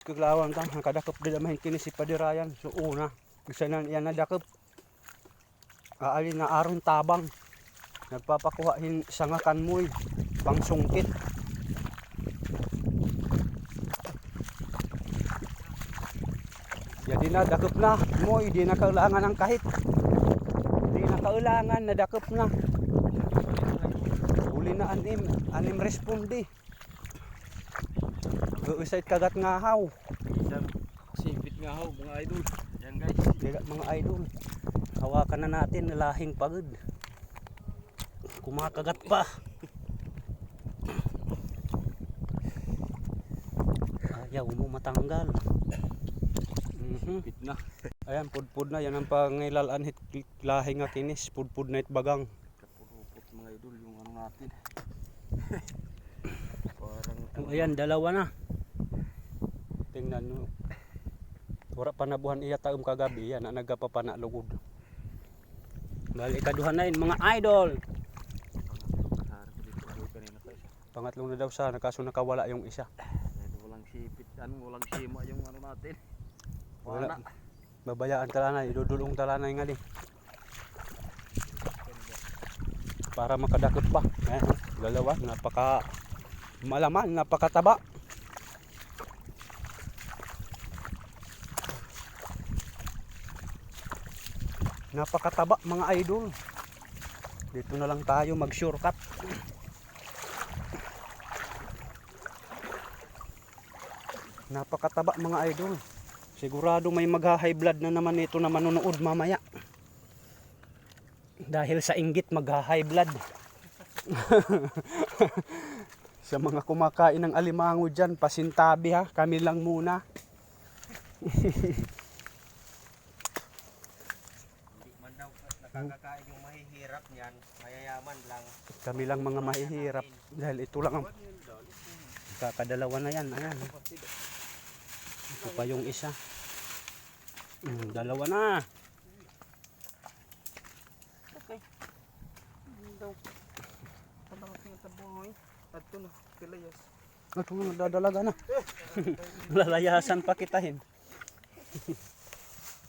kaglawan ta nakadakop dila mahin kini si Padirayan. So una, isa na iyan nadakop. Aali na aron tabang. Nagpapakuha hin sangakan moy pangsungkit. Ya di na dakop na moy, di na kailangan ng kahit. Di na kailangan na dakop na. Uli na anim responde. Uusay kagat nga haw. Sipit nga haw mga idol. Yan guys. Mga idol. Hawakan na natin lahing pagod. Kumakagat pa. Ayaw mo matanggal. Sipit na. Ayan, pudpud na. Yan ang pangilalaan hit lahing nga kinis. Pudpud na itbagang. Kapurupot mga idol yung ano natin. Parang Ayan, dalawa na. Tingnan nyo. Wala pa nabuhan iya taong kagabi. Yan, nagapapana lugod. Balik kaduhan na yun, mga idol. Pangatlong na daw sana, kaso nakawala yung isa. walang sipit, walang sima yung ano natin. Wala. Babayaan talana, idudulong talana yung ali. Para makadakot pa. Ayan, dalawa, napaka malaman, napakataba. Napakataba mga idol. Dito na lang tayo mag-shortcut. Napakataba mga idol. Sigurado may magha-high blood na naman ito na manonood mamaya. Dahil sa inggit magha-high blood. Sa mga kumakain ng alimango dyan, pasintabi ha. Kami lang muna. Nakakakain yung mahihirap niyan, mayayaman lang. Kami lang mga mahihirap. Dahil ito lang ang kakadalawa na yan. Ayan. Ito pa yung isa. Dalawa na. Okay. Daw. Tabang tingin taboy. Adto na pilayas. Ito nga, dadalaga na. Lalayasan pa kitahin.